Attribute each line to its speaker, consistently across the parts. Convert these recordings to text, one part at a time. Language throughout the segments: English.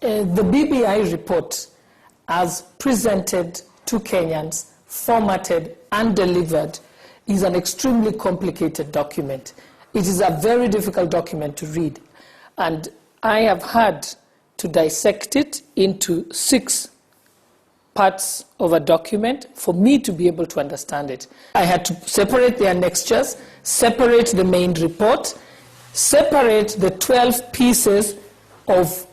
Speaker 1: The BBI report, as presented to Kenyans, formatted and delivered, is an extremely complicated document. It is a very difficult document to read, and I have had to dissect it into 6 parts of a document for me to be able to understand it. I had to separate the annexures, separate the main report, separate the 12 pieces of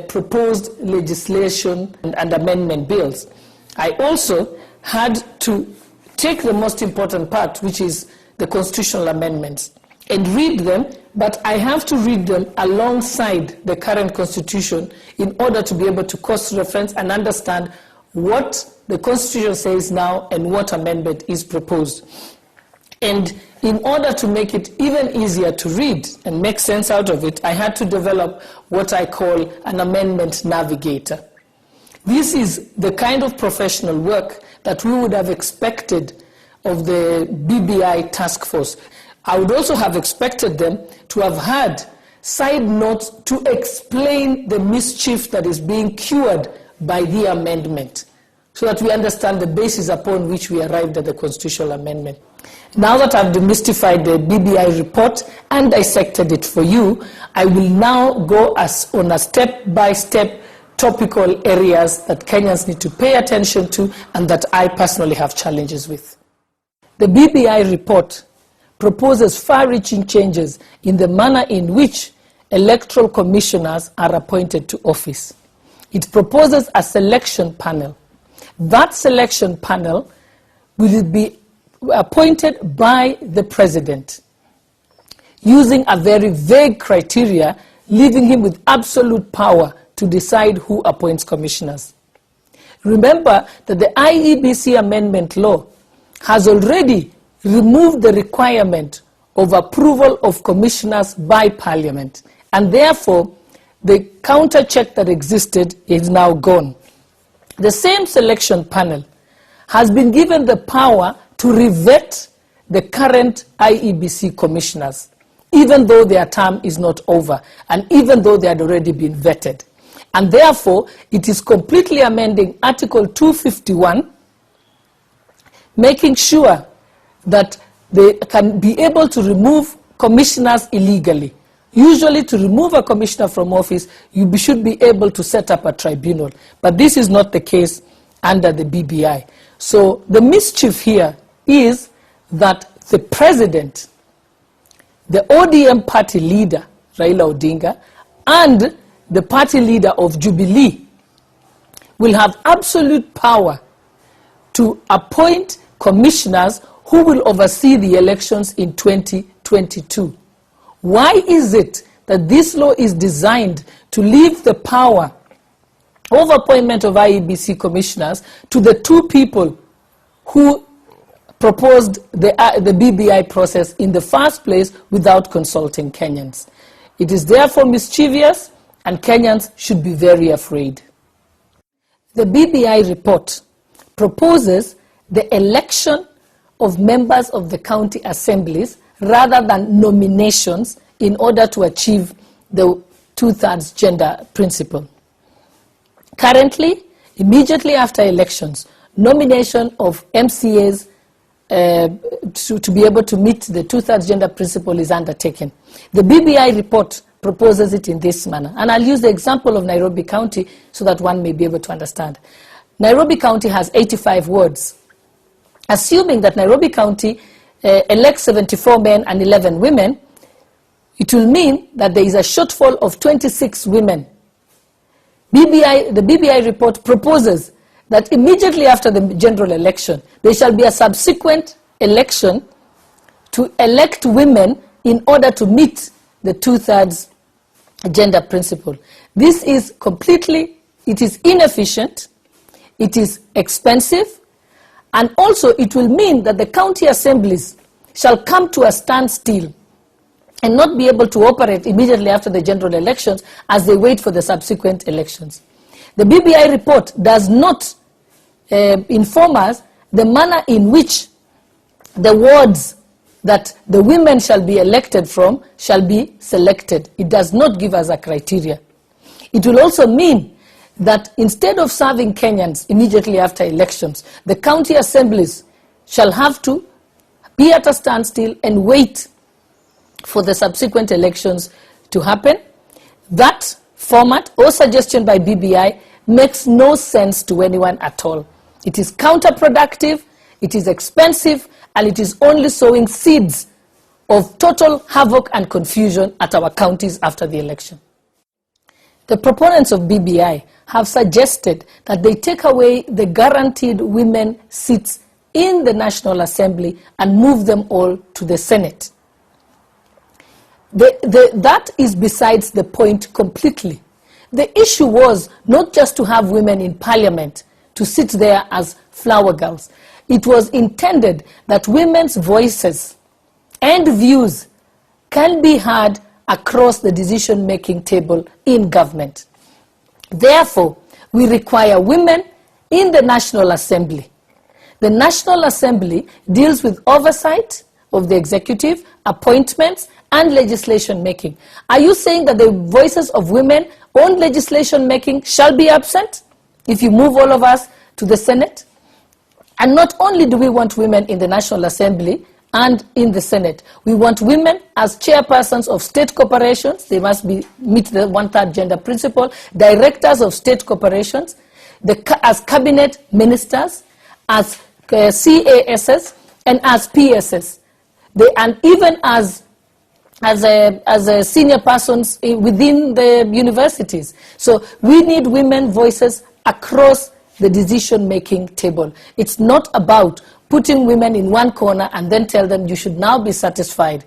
Speaker 1: proposed legislation and amendment bills. I also had to take the most important part, which is the constitutional amendments, and read them, but I have to read them alongside the current constitution in order to be able to cross-reference and understand what the constitution says now and what amendment is proposed. And in order to make it even easier to read and make sense out of it, I had to develop what I call an amendment navigator. This is the kind of professional work that we would have expected of the BBI task force. I would also have expected them to have had side notes to explain the mischief that is being cured by the amendment, so that we understand the basis upon which we arrived at the constitutional amendment. Now that I've demystified the BBI report and dissected it for you, I will now go on a step-by-step topical areas that Kenyans need to pay attention to and that I personally have challenges with. The BBI report proposes far-reaching changes in the manner in which electoral commissioners are appointed to office. It proposes a selection panel. That selection panel will be appointed by the president using a very vague criteria, leaving him with absolute power to decide who appoints commissioners. Remember that the IEBC amendment law has already removed the requirement of approval of commissioners by Parliament, and therefore the counter check that existed is now gone. The same selection panel has been given the power to revet the current IEBC commissioners, even though their term is not over, and even though they had already been vetted. And therefore, it is completely amending Article 251, making sure that they can be able to remove commissioners illegally. Usually, to remove a commissioner from office, you should be able to set up a tribunal. But this is not the case under the BBI. So the mischief here is that the president, the ODM party leader, Raila Odinga, and the party leader of Jubilee will have absolute power to appoint commissioners who will oversee the elections in 2022. Why is it that this law is designed to leave the power of appointment of IEBC commissioners to the 2 people who proposed the BBI process in the first place without consulting Kenyans? It is therefore mischievous, and Kenyans should be very afraid. The BBI report proposes the election of members of the county assemblies rather than nominations in order to achieve the 2/3 gender principle. Currently, immediately after elections, nomination of MCAs to be able to meet the 2/3 gender principle is undertaken. The BBI report proposes it in this manner. And I'll use the example of Nairobi County so that one may be able to understand. Nairobi County has 85 wards. Assuming that Nairobi County elects 74 men and 11 women, it will mean that there is a shortfall of 26 women. The BBI report proposes that immediately after the general election, there shall be a subsequent election to elect women in order to meet the 2/3 gender principle. This is it is inefficient, it is expensive, and also it will mean that the county assemblies shall come to a standstill and not be able to operate immediately after the general elections as they wait for the subsequent elections. The BBI report does not inform us the manner in which the wards that the women shall be elected from shall be selected. It does not give us a criteria. It will also mean that instead of serving Kenyans immediately after elections, the county assemblies shall have to be at a standstill and wait for the subsequent elections to happen. That format or suggestion by BBI makes no sense to anyone at all. It is counterproductive, it is expensive, and it is only sowing seeds of total havoc and confusion at our counties after the election. The proponents of BBI have suggested that they take away the guaranteed women seats in the National Assembly and move them all to the Senate. That is besides the point completely. The issue was not just to have women in parliament to sit there as flower girls. It was intended that women's voices and views can be heard across the decision-making table in government. Therefore, we require women in the National Assembly. The National Assembly deals with oversight of the executive, appointments, and legislation making. Are you saying that the voices of women on legislation making shall be absent if you move all of us to the Senate? And not only do we want women in the National Assembly and in the Senate, we want women as chairpersons of state corporations. They must meet the one-third gender principle, directors of state corporations, as cabinet ministers, as CASs, and as PSs, and even as senior persons within the universities. So we need women voices across the decision-making table. It's not about putting women in one corner and then tell them you should now be satisfied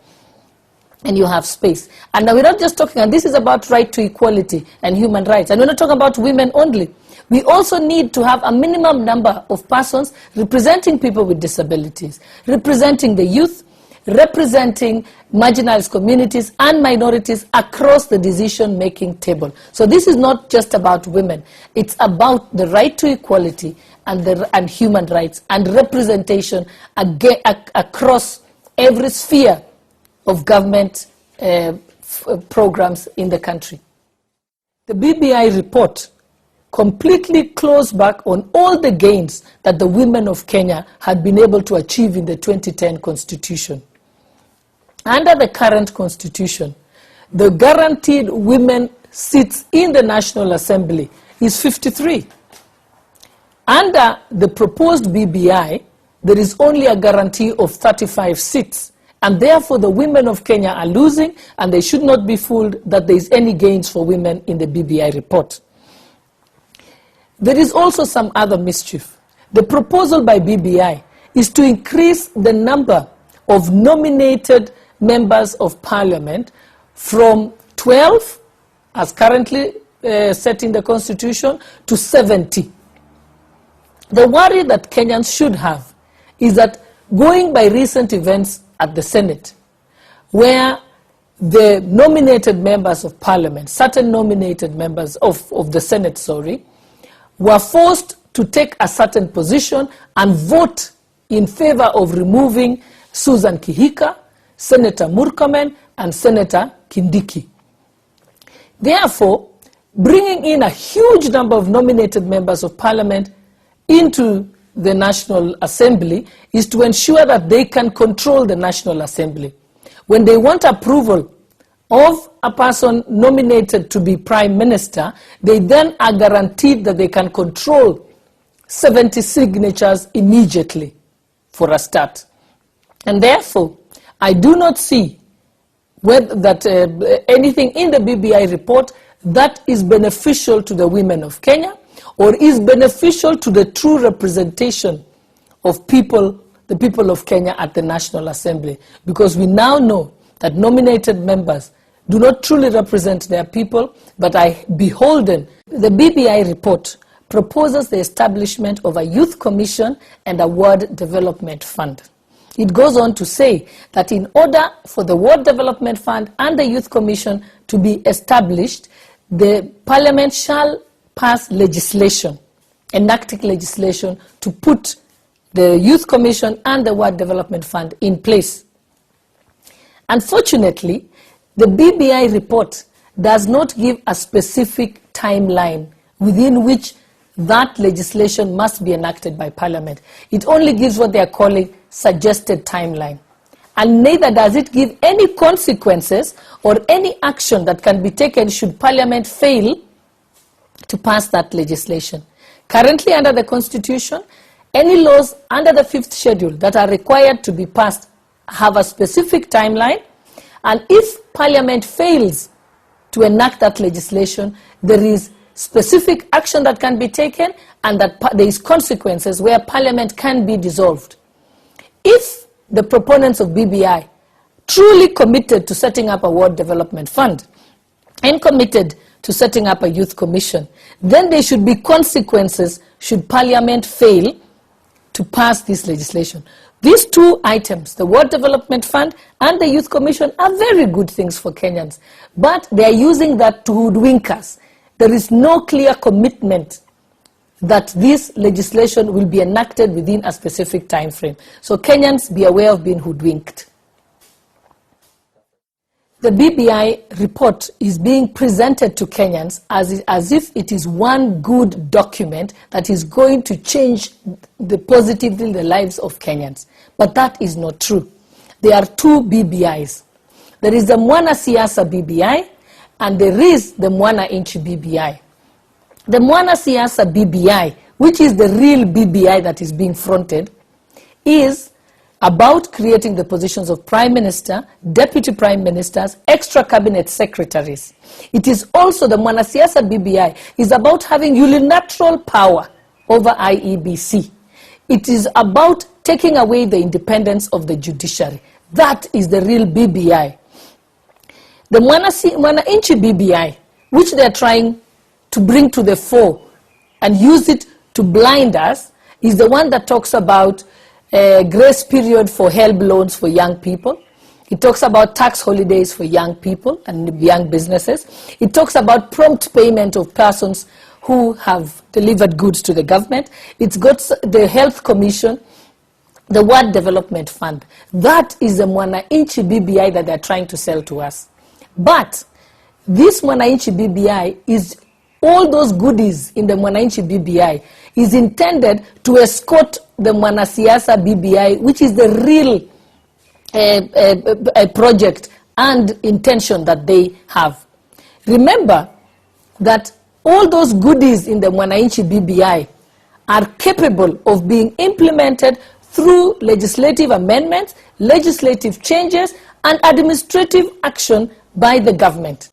Speaker 1: and you have space. And now we're not just talking, and this is about right to equality and human rights, and we're not talking about women only. We also need to have a minimum number of persons representing people with disabilities, representing the youth, representing marginalized communities and minorities across the decision-making table. So this is not just about women. It's about the right to equality and human rights and representation across every sphere of government programs in the country. The BBI report completely closed back on all the gains that the women of Kenya had been able to achieve in the 2010 Constitution. Under the current Constitution, the guaranteed women seats in the National Assembly is 53. Under the proposed BBI, there is only a guarantee of 35 seats, and therefore the women of Kenya are losing, and they should not be fooled that there is any gains for women in the BBI report. There is also some other mischief. The proposal by BBI is to increase the number of nominated members of parliament from 12, as currently set in the Constitution, to 70. The worry that Kenyans should have is that, going by recent events at the Senate, where the nominated members of parliament, certain nominated members of the Senate, were forced to take a certain position and vote in favor of removing Susan Kihika, Senator Murkomen, and Senator Kindiki. Therefore, bringing in a huge number of nominated members of parliament into the National Assembly is to ensure that they can control the National Assembly. When they want approval of a person nominated to be Prime Minister, they then are guaranteed that they can control 70 signatures immediately for a start. And therefore, I do not see anything in the BBI report that is beneficial to the women of Kenya or is beneficial to the true representation of the people of Kenya at the National Assembly. Because we now know that nominated members do not truly represent their people, but are beholden. The BBI report proposes the establishment of a youth commission and a ward development fund. It goes on to say that in order for the ward development fund and the youth commission to be established, the parliament shall pass legislation, enacting legislation to put the youth commission and the ward development fund in place. Unfortunately, the BBI report does not give a specific timeline within which that legislation must be enacted by Parliament. It only gives what they are calling suggested timeline. And neither does it give any consequences or any action that can be taken should Parliament fail to pass that legislation. Currently, under the Constitution, any laws under the 5th schedule that are required to be passed have a specific timeline, and if Parliament fails to enact that legislation, there is specific action that can be taken, and that there is consequences where Parliament can be dissolved. If the proponents of BBI truly committed to setting up a Ward Development Fund and committed to setting up a Youth Commission, then there should be consequences should Parliament fail to pass this legislation. These two items, the Ward Development Fund and the Youth Commission, are very good things for Kenyans, but they are using that to hoodwink us. There is no clear commitment that this legislation will be enacted within a specific time frame. So Kenyans, be aware of being hoodwinked. The BBI report is being presented to Kenyans as if it is one good document that is going to change positively the lives of Kenyans. But that is not true. There are two BBIs. There is the Mwana Siasa BBI and there is the Mwana Inchi BBI. The Mwana Siasa BBI, which is the real BBI that is being fronted, is about creating the positions of Prime Minister, Deputy Prime Ministers, extra cabinet secretaries. It is also the Mwana Siasa BBI is about having unilateral power over IEBC. It is about taking away the independence of the judiciary. That is the real BBI. The Mwana Inchi BBI, which they are trying to bring to the fore and use it to blind us, is the one that talks about a grace period for HELB loans for young people. It talks about tax holidays for young people and young businesses. It talks about prompt payment of persons who have delivered goods to the government. It's got the Health Commission, the Ward Development Fund. That is the Mwana Inchi BBI that they're trying to sell to us. But this Mwana Inchi BBI is all those goodies in the Mwana Inchi BBI is intended to escort the Mwana Siasa BBI, which is the real project and intention that they have. Remember that all those goodies in the Mwana Inchi BBI are capable of being implemented through legislative amendments, legislative changes, and administrative action by the government.